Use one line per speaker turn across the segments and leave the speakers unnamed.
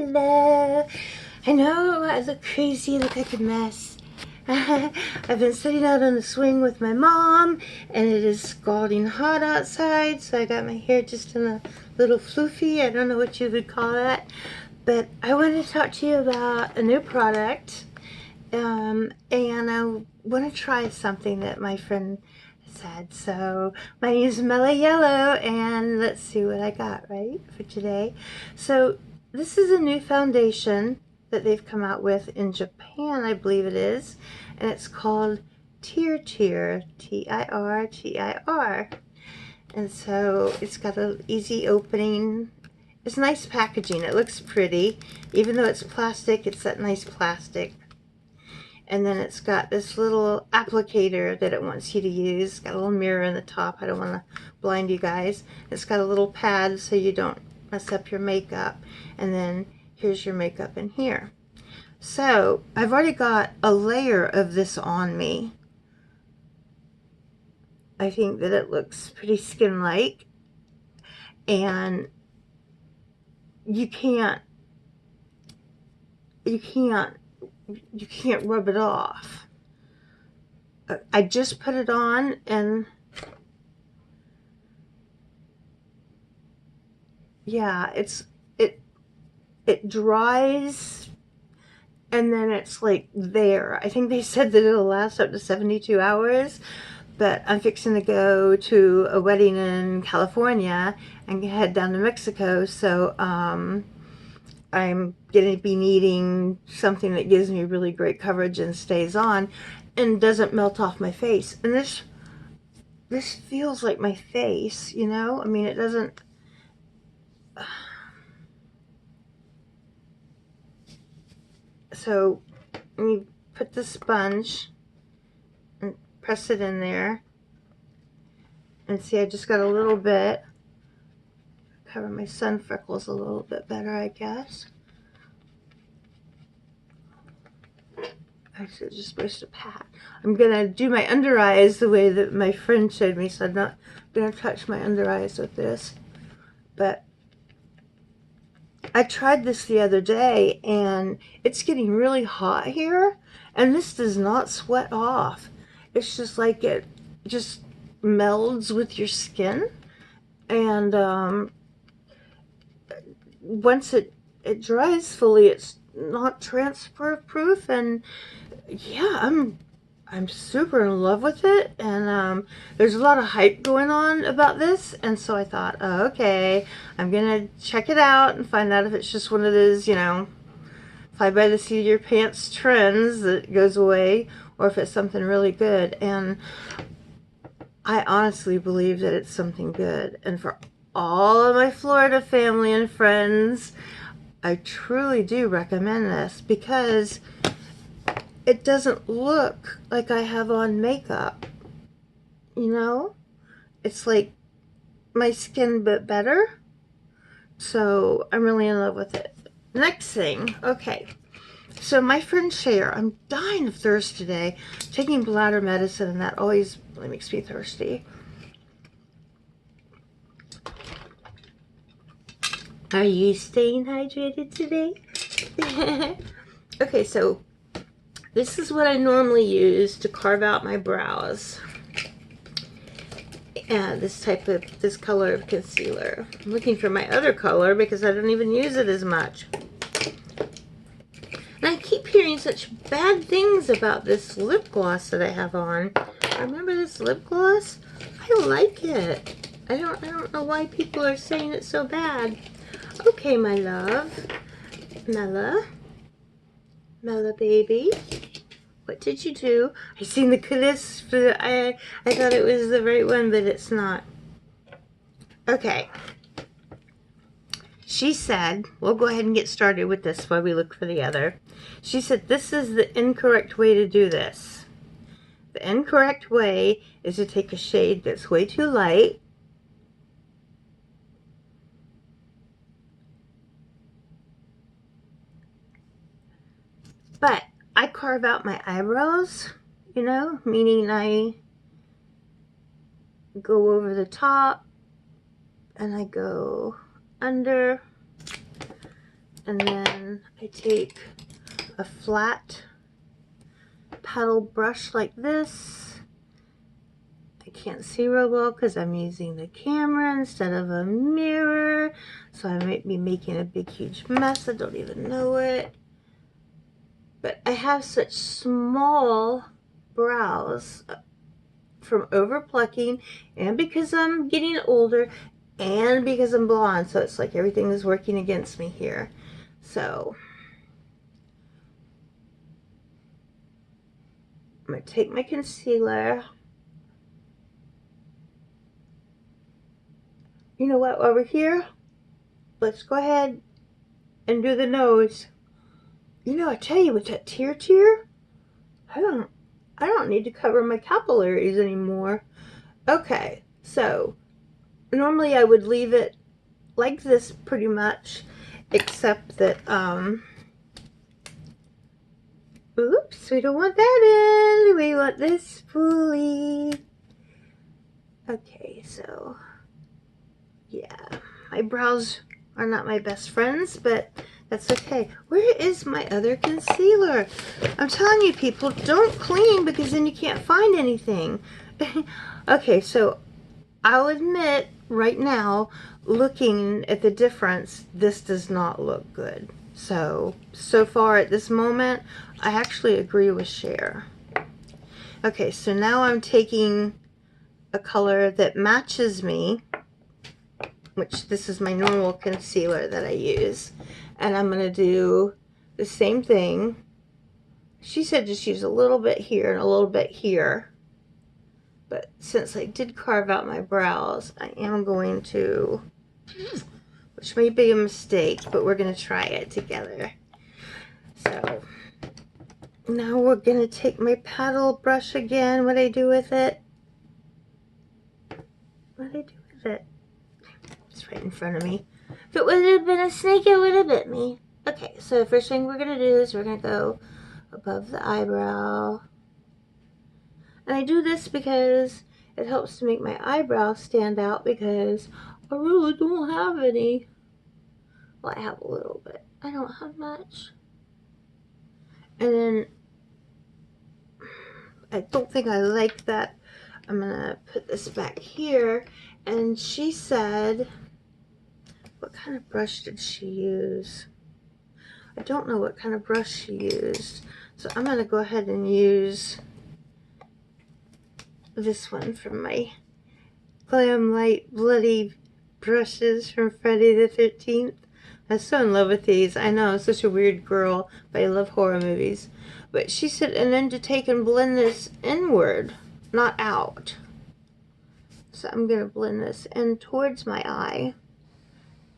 Hello. I know I look crazy, I look like a mess. I've been sitting out on the swing with my mom, and it is scalding hot outside, so I got my hair just in a little floofy. I don't know what you would call that, but I want to talk to you about a new product, and I want to try something that my friend said. So my name is Mellow Yellow, and let's see what I got right for today. So this is a new foundation that they've come out with in Japan, I believe it is, and it's called Tirtir, T-I-R-T-I-R. And so it's got an easy opening. It's nice packaging. It looks pretty. Even though it's plastic, it's that nice plastic. And then it's got this little applicator that it wants you to use. It's got a little mirror in the top. I don't want to blind you guys. It's got a little pad so you don't mess up your makeup. And then here's your makeup in here. So I've already got a layer of this on me. I think that it looks pretty skin-like, and you can't rub it off. I just put it on, and yeah, it dries, and then it's like there. I think they said that it'll last up to 72 hours, but I'm fixing to go to a wedding in California and head down to Mexico, so I'm going to be needing something that gives me really great coverage and stays on and doesn't melt off my face. And this feels like my face, you know? I mean, it doesn't... So let me put the sponge and press it in there. And see, I just got a little bit. Cover my sun freckles a little bit better, I guess. Actually, it's just supposed to pat. I'm going to do my under eyes the way that my friend showed me, so I'm not going to touch my under eyes with this. But I tried this the other day, and it's getting really hot here, and this does not sweat off. It's just like it just melds with your skin, and once it dries fully, it's not transfer proof, and yeah, I'm super in love with it, and there's a lot of hype going on about this, and so I thought, oh, okay, I'm gonna check it out and find out if it's just one of those, you know, fly by the seat of your pants trends that goes away, or if it's something really good. And I honestly believe that it's something good, and for all of my Florida family and friends, I truly do recommend this, because it doesn't look like I have on makeup, you know? It's like my skin, but better. So I'm really in love with it. Next thing, okay. So my friend Cher, I'm dying of thirst today. Taking bladder medicine, and that always really makes me thirsty. Are you staying hydrated today? Okay, so this is what I normally use to carve out my brows. And this color of concealer. I'm looking for my other color because I don't even use it as much. And I keep hearing such bad things about this lip gloss that I have on. Remember this lip gloss? I like it. I don't know why people are saying it's so bad. Okay, my love. Mella baby. What did you do? I seen the kiss. I thought it was the right one, but it's not. Okay. She said, we'll go ahead and get started with this while we look for the other. She said this is the incorrect way to do this. The incorrect way is to take a shade that's way too light, but I carve out my eyebrows, you know, meaning I go over the top and I go under And then I take a flat paddle brush like this. I can't see real well because I'm using the camera instead of a mirror. So I might be making a big, huge mess. I don't even know it. But I have such small brows from over plucking, and because I'm getting older, and because I'm blonde. So it's like everything is working against me here. So I'm going to take my concealer. You know what, over here, let's go ahead and do the nose. You know, I tell you, with that Tirtir, I don't need to cover my capillaries anymore. Okay, so normally I would leave it like this pretty much, except that, oops, we don't want that in. We want this spoolie. Okay, so, yeah, my brows are not my best friends, but that's okay. Where is my other concealer? I'm telling you, people, don't clean because then you can't find anything. Okay, so I'll admit right now, looking at the difference, this does not look good. So far at this moment, I actually agree with Cher. Okay, so now I'm taking a color that matches me, which this is my normal concealer that I use, and I'm going to do the same thing. She said just use a little bit here and a little bit here, but since I did carve out my brows, I am going to, which may be a mistake, but we're going to try it together. So now we're going to take my paddle brush again. What do I do with it? What do I do with it? It's right in front of me. If it would have been a snake, it would have bit me. Okay, so the first thing we're going to do is we're going to go above the eyebrow. And I do this because it helps to make my eyebrows stand out, because I really don't have any. Well, I have a little bit. I don't have much. And then I don't think I like that. I'm going to put this back here. And she said, what kind of brush did she use? I don't know what kind of brush she used. So I'm going to go ahead and use this one from my Glam Light Bloody brushes from Friday the 13th. I'm so in love with these. I know, I'm such a weird girl, but I love horror movies. But she said, and then to take and blend this inward, not out. So I'm going to blend this in towards my eye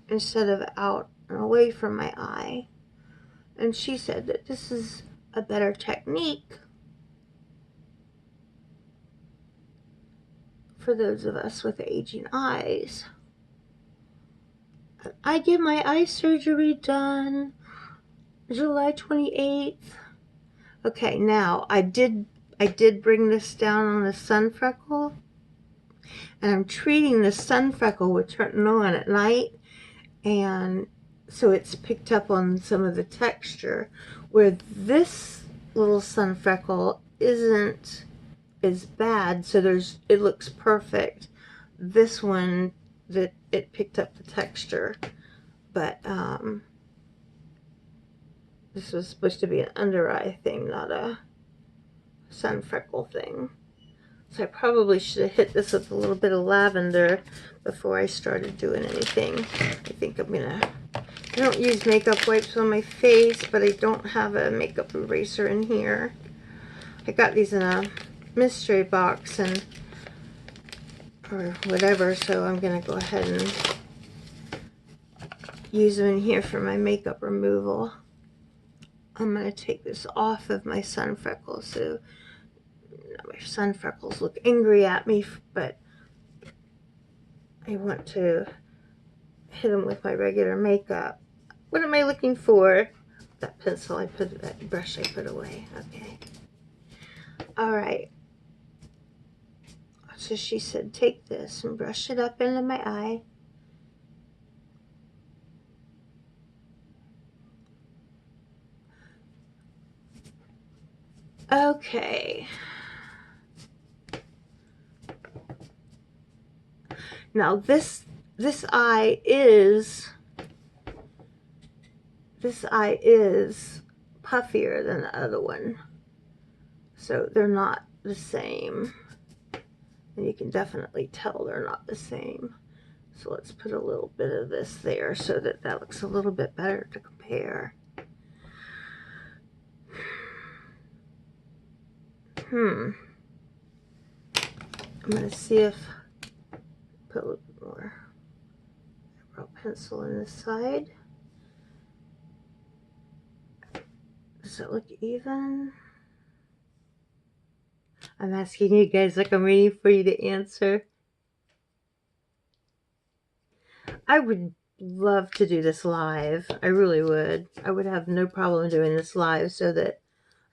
instead of out and away from my eye. And she said that this is a better technique for those of us with aging eyes. I get my eye surgery done July 28th. Okay, now I did bring this down on the sun freckle, and I'm treating the sun freckle with tretinoin at night, and so it's picked up on some of the texture, where this little sun freckle isn't as bad, so it looks perfect. This one, that it picked up the texture, but this was supposed to be an under eye thing, not a sun freckle thing. So I probably should have hit this with a little bit of lavender before I started doing anything. I think I'm gonna, I don't use makeup wipes on my face, but I don't have a makeup eraser in here. I got these in a mystery box and or whatever, so I'm gonna go ahead and use them in here for my makeup removal. I'm gonna take this off of my sun freckles, so my sun freckles look angry at me, but I want to hit them with my regular makeup. What am I looking for? That pencil I put, that brush I put away. Okay. Alright. So she said, take this and brush it up into my eye. Okay. Now this eye is puffier than the other one. So they're not the same. And you can definitely tell they're not the same. So let's put a little bit of this there so that looks a little bit better to compare. I'm going to see if put a little bit more eyebrow pencil in this side. Does it look even? I'm asking you guys like I'm waiting for you to answer. I would love to do this live. I really would. I would have no problem doing this live so that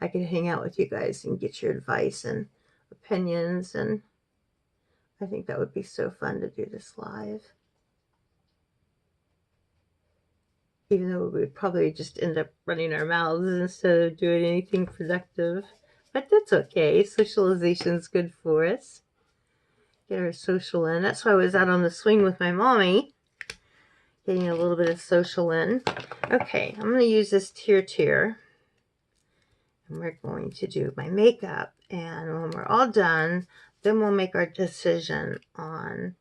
I could hang out with you guys and get your advice and opinions, and I think that would be so fun to do this live. Even though we would probably just end up running our mouths instead of doing anything productive. But that's okay. Socialization is good for us. Get our social in. That's why I was out on the swing with my mommy, getting a little bit of social in. Okay, I'm going to use this Tirtir. And we're going to do my makeup. And when we're all done, then we'll make our decision on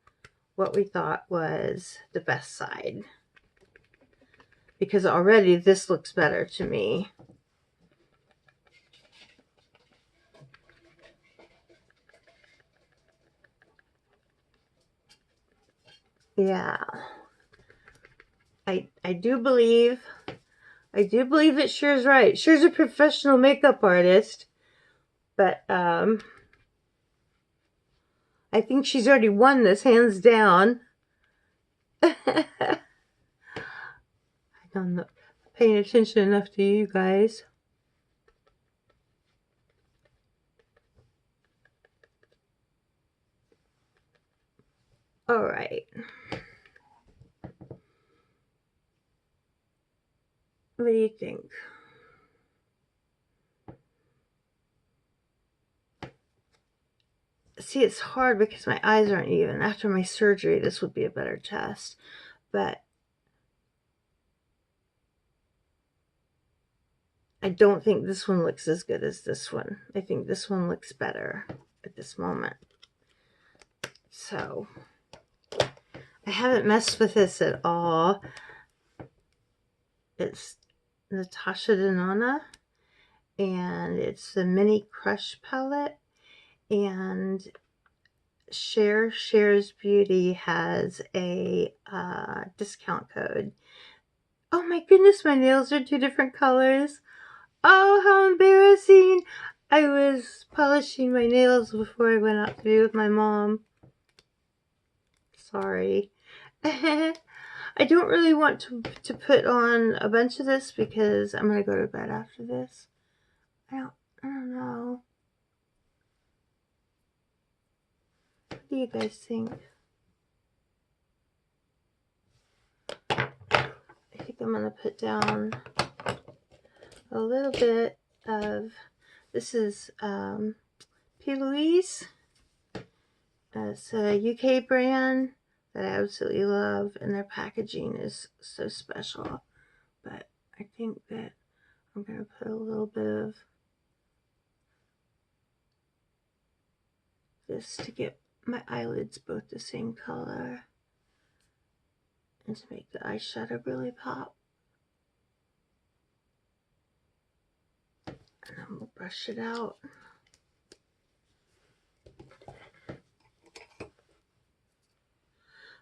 what we thought was the best side. Because already this looks better to me. Yeah. I do believe that Cher's right. Cher's a professional makeup artist, but I think she's already won this hands down. I'm not paying attention enough to you guys. All right. What do you think? See, it's hard because my eyes aren't even. After my surgery, this would be a better test. But I don't think this one looks as good as this one. I think this one looks better at this moment. So, I haven't messed with this at all. It's Natasha Denona, and it's the Mini Crush palette. And Shares Beauty has a discount code. Oh my goodness, my nails are 2 different colors. Oh, how embarrassing. I was polishing my nails before I went out to be with my mom. Sorry. I don't really want to put on a bunch of this because I'm going to go to bed after this. I don't know. What do you guys think? I think I'm going to put down a little bit of, this is P. Louise. It's a UK brand that I absolutely love, and their packaging is so special. But I think that I'm going to put a little bit of this to get my eyelids both the same color and to make the eyeshadow really pop. And then we'll brush it out.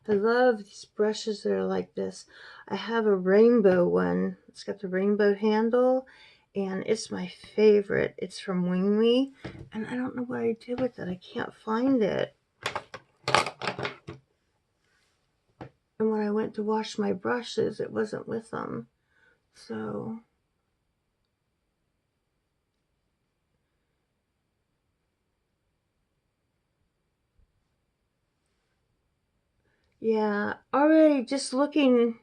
I love these brushes that are like this. I have a rainbow one. It's got the rainbow handle, and it's my favorite. It's from Wing Me, and I don't know what I did with it. I can't find it. And when I went to wash my brushes, it wasn't with them. So yeah, already just looking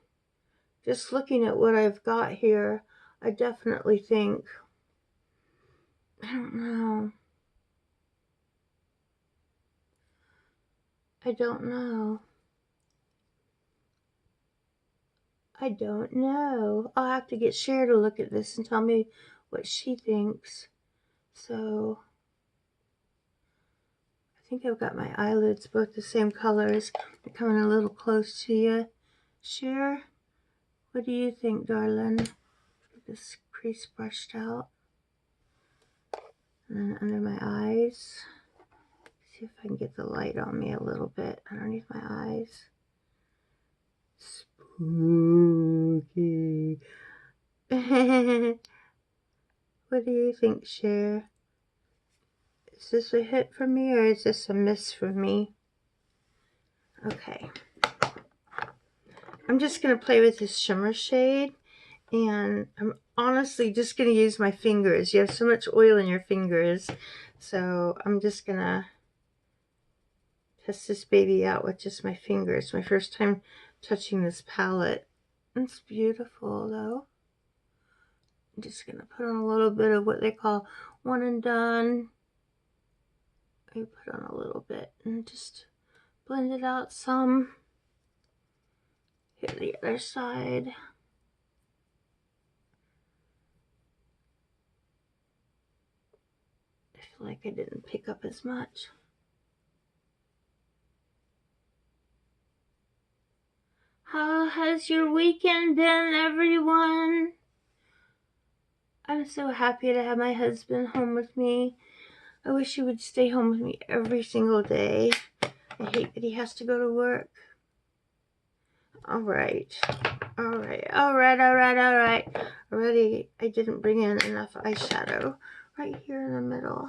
at what I've got here, I definitely think I don't know. I don't know. I don't know. I'll have to get Cher to look at this and tell me what she thinks. So, I think I've got my eyelids both the same colors. They're coming a little close to you. Cher, what do you think, darling? Get this crease brushed out. And then under my eyes. See if I can get the light on me a little bit underneath my eyes. Spooky. What do you think, Cher? Is this a hit for me or is this a miss for me? Okay. I'm just going to play with this shimmer shade, and I'm honestly just going to use my fingers. You have so much oil in your fingers, so I'm just going to test this baby out with just my fingers. My first time touching this palette. It's beautiful though. I'm just going to put on a little bit of what they call one and done. I put on a little bit and just blend it out some. Hit the other side. I feel like I didn't pick up as much. How has your weekend been, everyone? I'm so happy to have my husband home with me. I wish he would stay home with me every single day. I hate that he has to go to work. Alright. Already, I didn't bring in enough eyeshadow right here in the middle.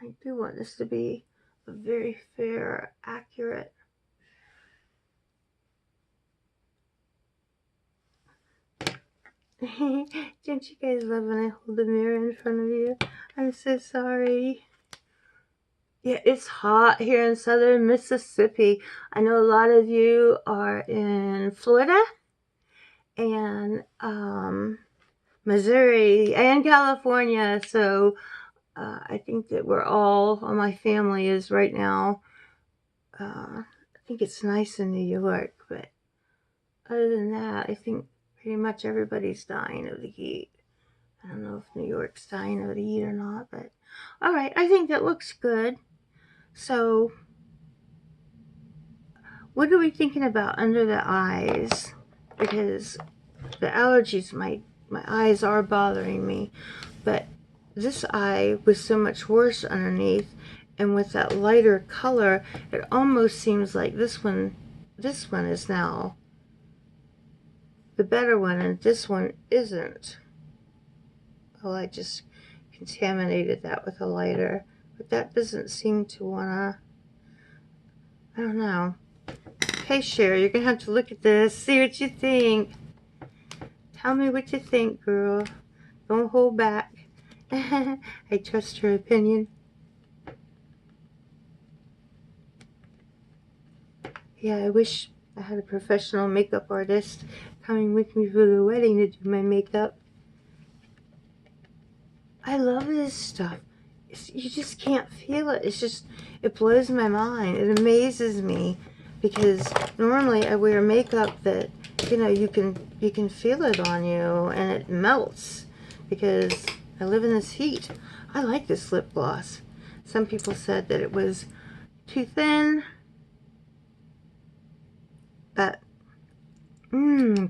I do want this to be a very fair, accurate. Don't you guys love when I hold the mirror in front of you? I'm so sorry. Yeah, it's hot here in southern Mississippi. I know a lot of you are in Florida and Missouri and California. So I think that all my family is right now. I think it's nice in New York, but other than that, I think pretty much everybody's dying of the heat. I don't know if New York's dying of the heat or not, but all right, I think that looks good. So what are we thinking about under the eyes? Because the allergies, my eyes are bothering me, but this eye was so much worse underneath, and with that lighter color, it almost seems like this one is now the better one, and this one isn't. Oh, I just contaminated that with a lighter, but that doesn't seem to wanna, I don't know. Okay, Cher, you're gonna have to look at this, see what you think. Tell me what you think, girl. Don't hold back. I trust her opinion. Yeah, I wish I had a professional makeup artist coming with me for the wedding to do my makeup. I love this stuff. You just can't feel it. It blows my mind. It amazes me because normally I wear makeup that, you can feel it on you and it melts because I live in this heat. I like this lip gloss. Some people said that it was too thin, but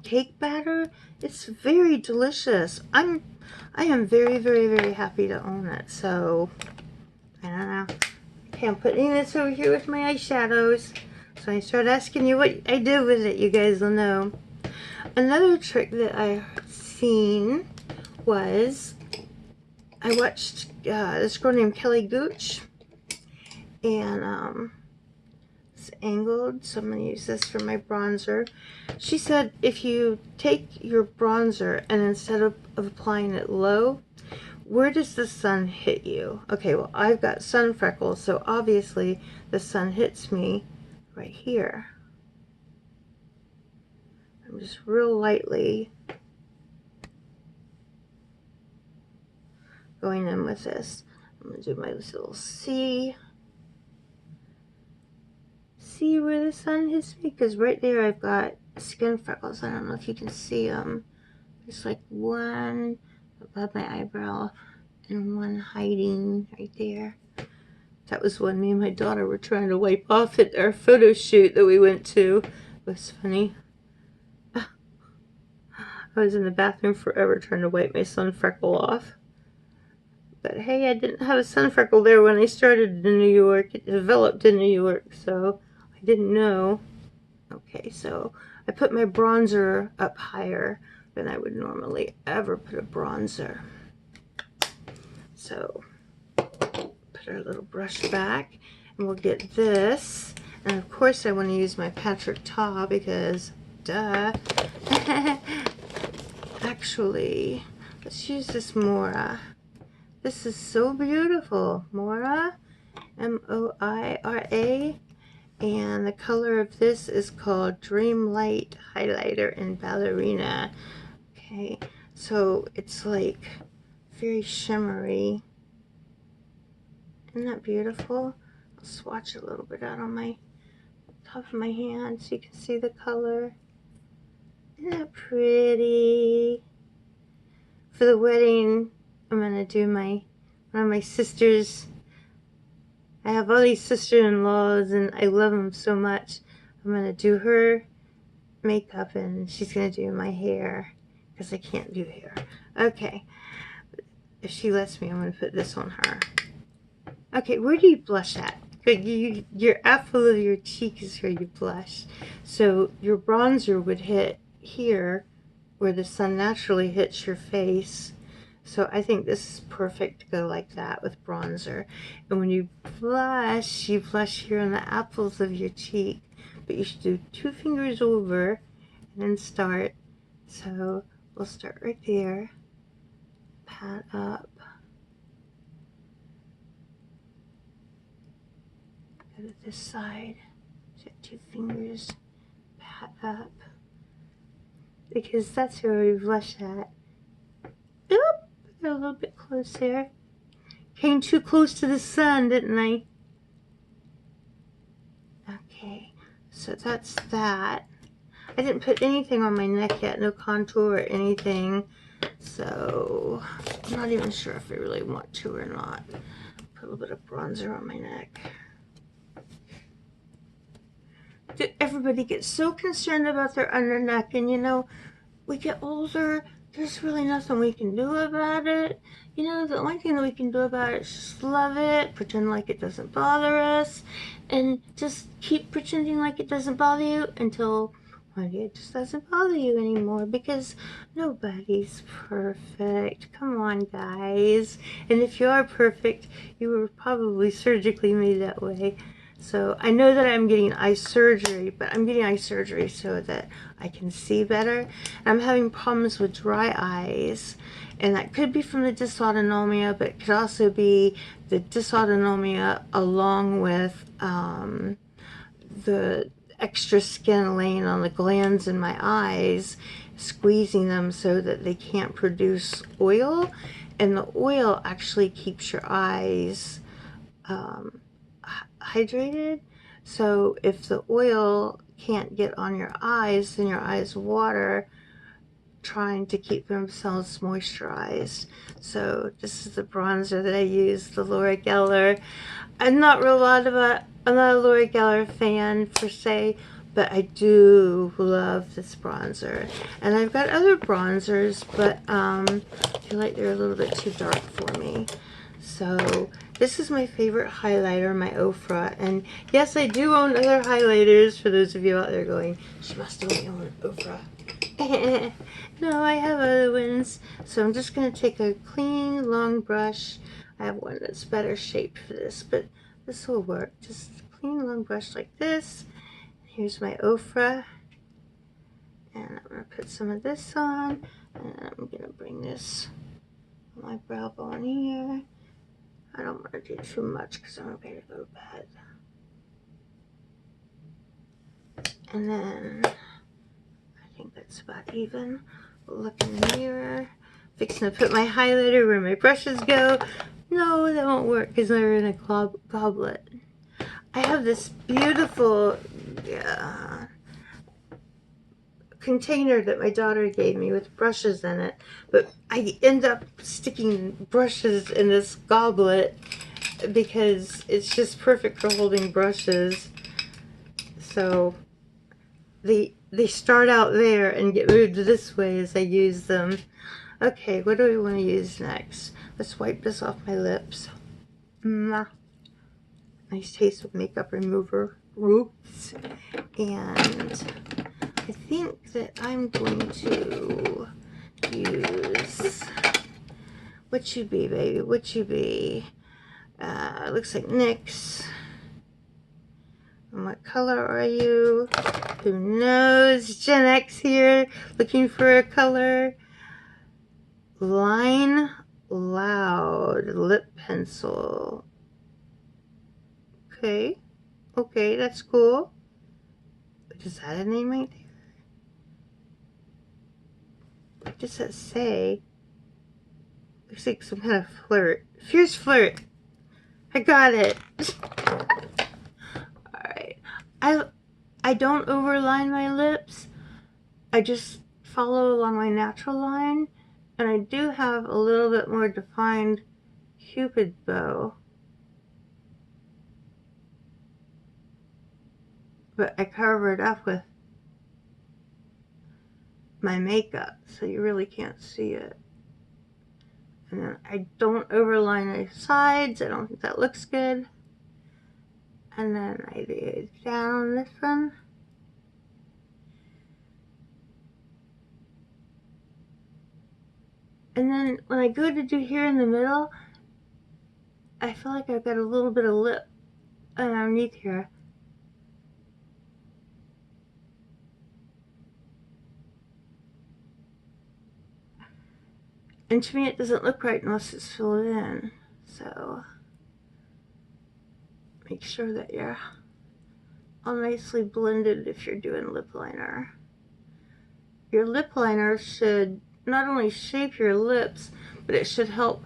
cake batter, it's very delicious. I am very, very, very happy to own it. So I don't know. Okay, I'm putting this over here with my eyeshadows. So I start asking you what I did with it, you guys will know. Another trick that I seen was I watched this girl named Kelly Gooch, and it's angled, so I'm going to use this for my bronzer. She said if you take your bronzer and instead of applying it low, where does the sun hit you? Okay, well, I've got sun freckles, so obviously the sun hits me right here. I'm just real lightly going in with this. I'm going to do my little C. See where the sun hits me? Because right there I've got skin freckles. I don't know if you can see them. There's like one above my eyebrow and one hiding right there. That was when me and my daughter were trying to wipe off at our photo shoot that we went to. It was funny. I was in the bathroom forever trying to wipe my sun freckle off. But hey, I didn't have a sun freckle there when I started in New York. It developed in New York, so I didn't know. Okay, so I put my bronzer up higher than I would normally ever put a bronzer. So put our little brush back, and we'll get this. And of course I want to use my Patrick Ta because duh. Actually, let's use this Mora. This is so beautiful. Mora, M-O-I-R-A. And the color of this is called Dreamlight Highlighter in Ballerina. Okay, so it's like very shimmery. Isn't that beautiful? I'll swatch a little bit out on my top of my hand so you can see the color. Isn't that pretty? For the wedding, I'm gonna do one of my sisters. I have all these sister-in-laws and I love them so much. I'm gonna do her makeup and she's gonna do my hair because I can't do hair. Okay, if she lets me, I'm gonna put this on her. Okay, where do you blush at? Your apple of your cheek is where you blush. So your bronzer would hit here where the sun naturally hits your face. So I think this is perfect to go like that with bronzer. And when you blush here on the apples of your cheek. But you should do 2 fingers over and then start. So we'll start right there. Pat up. Go to this side. Set 2 fingers. Pat up. Because that's where we blush at. Oop! Got a little bit close there. Came too close to the sun, didn't I? Okay, so that's that. I didn't put anything on my neck yet, no contour or anything. So I'm not even sure if I really want to or not. Put a little bit of bronzer on my neck. Everybody gets so concerned about their under neck, and you know, we get older, there's really nothing we can do about it. You know, the only thing that we can do about it is just love it, pretend like it doesn't bother us, and just keep pretending like it doesn't bother you until one day it just doesn't bother you anymore, because nobody's perfect. Come on, guys. And if you are perfect, you were probably surgically made that way. So I know that I'm getting eye surgery, but I'm getting eye surgery so that I can see better. I'm having problems with dry eyes, and that could be from the dysautonomia, but it could also be the dysautonomia along with the extra skin laying on the glands in my eyes, squeezing them so that they can't produce oil, and the oil actually keeps your eyes hydrated. So if the oil can't get on your eyes, then your eyes water, trying to keep themselves moisturized. So this is the bronzer that I use, the Laura Geller. I'm not a Laura Geller fan per se, but I do love this bronzer. And I've got other bronzers, but I feel like they're a little bit too dark for me. So this is my favorite highlighter, my Ofra. And yes, I do own other highlighters, for those of you out there going, she must only own an Ofra. No, I have other ones. So I'm just going to take a clean, long brush. I have one that's better shaped for this, but this will work. Just a clean, long brush like this. Here's my Ofra. And I'm going to put some of this on. And I'm going to bring this on my brow bone here. I don't want to do too much because I'm ready to go to bed. And then I think that's about even. Look in the mirror, Fixing to put my highlighter where my brushes go. No, that won't work because they're in a goblet. I have this beautiful container that my daughter gave me with brushes in it, but I end up sticking brushes in this goblet because it's just perfect for holding brushes. So they start out there and get moved this way as I use them. Okay, what do we want to use next? Let's wipe this off my lips. Nice taste of makeup remover. Oops. And I think that I'm going to use, what you be, baby? What you be? Looks like NYX. And what color are you? Who knows? Gen X here, looking for a color. Line Loud lip pencil. Okay, okay, that's cool. Is that a name right there? What does that say? Looks like some kind of flirt. Fierce flirt. I got it. Alright. I don't overline my lips. I just follow along my natural line. And I do have a little bit more defined Cupid bow. But I cover it up with my makeup, so you really can't see it. And then I don't overline my sides. I don't think that looks good. And then I do down this one. And then when I go to do here in the middle, I feel like I've got a little bit of lip underneath here. And to me it doesn't look right unless it's filled in. So make sure that you're all nicely blended if you're doing lip liner. Your lip liner should not only shape your lips, but it should help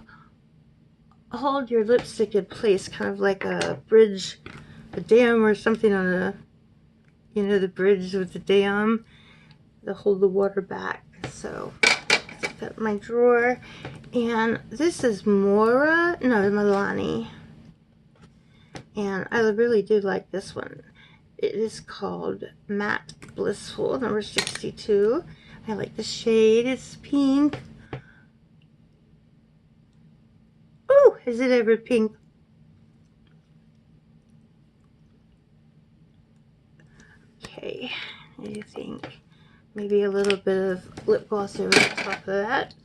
hold your lipstick in place, kind of like a bridge, a dam or something on a, you know, the bridge with the dam to hold the water back. So stick that in my drawer. And this is Mora, no, Milani. And I really do like this one. It is called Matte Blissful, number 62. I like the shade, it's pink. Ooh, is it ever pink? Okay, I think maybe a little bit of lip gloss over the top of that.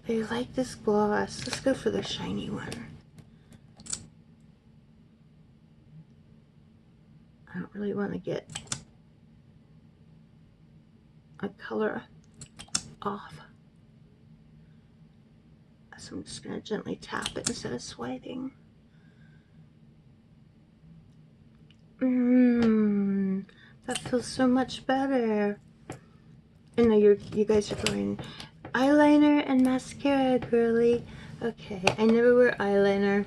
I like this gloss. Let's go for the shiny one. I don't really want to get a color off. So I'm just going to gently tap it instead of swiping. That feels so much better. I know you guys are going, eyeliner and mascara, girly. Okay, I never wear eyeliner.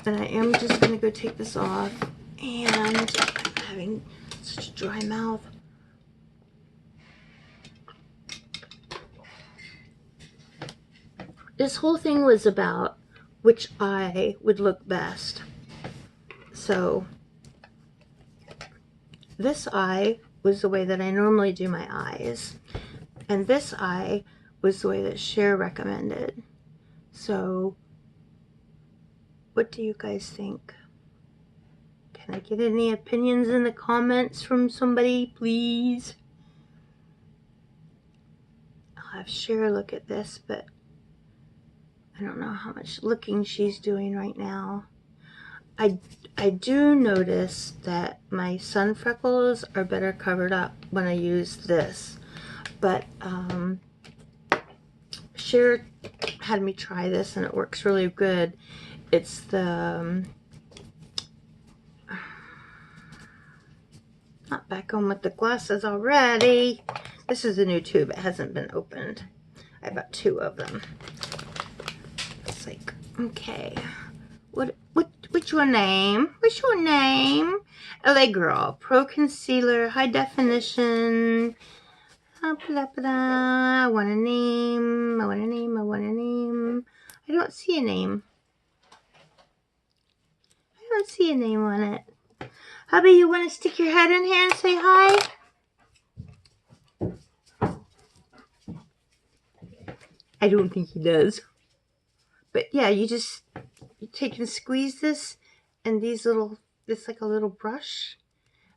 And I am just going to go take this off. And I'm having such a dry mouth. This whole thing was about which eye would look best. So this eye was the way that I normally do my eyes. And this eye was the way that Cher recommended. So what do you guys think? Can I get any opinions in the comments from somebody, please? I'll have Cher look at this, but I don't know how much looking she's doing right now. I do notice that my sun freckles are better covered up when I use this. But Cher had me try this and it works really good. It's the not back on with the glasses already. This is a new tube. It hasn't been opened. I bought 2 of them. It's like, okay, what's your name? What's your name? LA Girl, Pro Concealer, High Definition. I want a name. I want a name. I want a name. I don't see a name. I don't see a name on it. Hubby, you want to stick your head in here and say hi? I don't think he does. But yeah, you take and squeeze this, and it's like a little brush,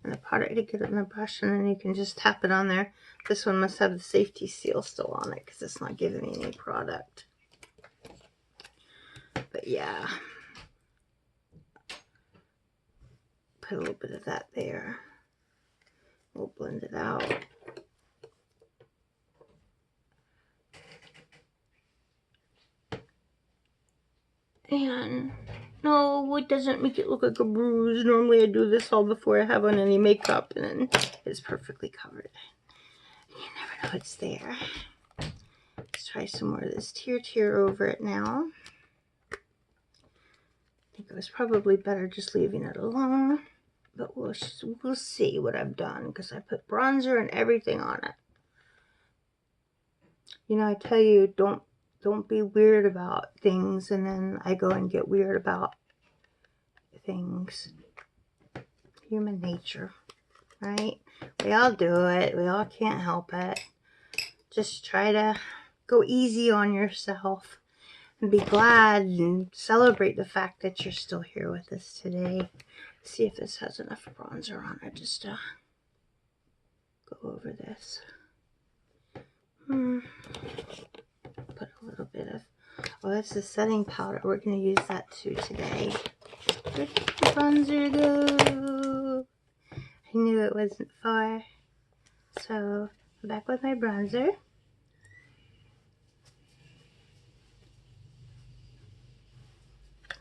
and the powder to get it in the brush, and then you can just tap it on there. This one must have the safety seal still on it because it's not giving me any product. But yeah, put a little bit of that there. We'll blend it out. And no, it doesn't make it look like a bruise. Normally I do this all before I have on any makeup, and then it's perfectly covered. You never know it's there. Let's try some more of this Tirtir over it now. I think it was probably better just leaving it alone, but we'll see what I've done, because I put bronzer and everything on it. You know, I tell you, don't be weird about things, and then I go and get weird about things. Human nature, right? We all do it. We all can't help it. Just try to go easy on yourself and be glad and celebrate the fact that you're still here with us today. See if this has enough bronzer on it just to go over this. Put a little bit of, oh, that's the setting powder. We're going to use that too today. Where did the bronzer go? I knew it wasn't far. So, I'm back with my bronzer.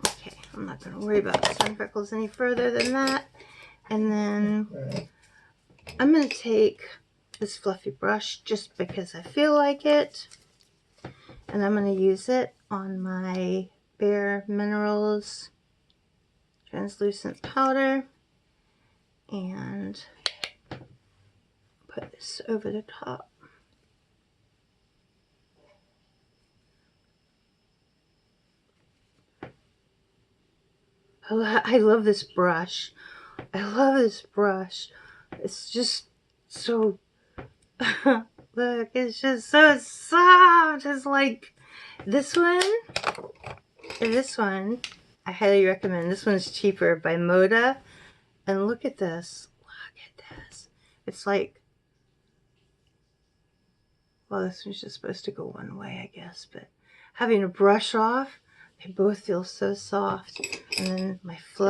Okay, I'm not going to worry about the sun freckles any further than that. And then I'm going to take this fluffy brush just because I feel like it. And I'm going to use it on my Bare Minerals translucent powder and put this over the top. I love this brush. I love this brush. It's just so, look, it's just so soft. It's like this one and this one. I highly recommend. This one's cheaper, by Moda. And look at this. Look at this. It's like, well, this one's just supposed to go one way, I guess. But having a brush off, they both feel so soft. And then my flat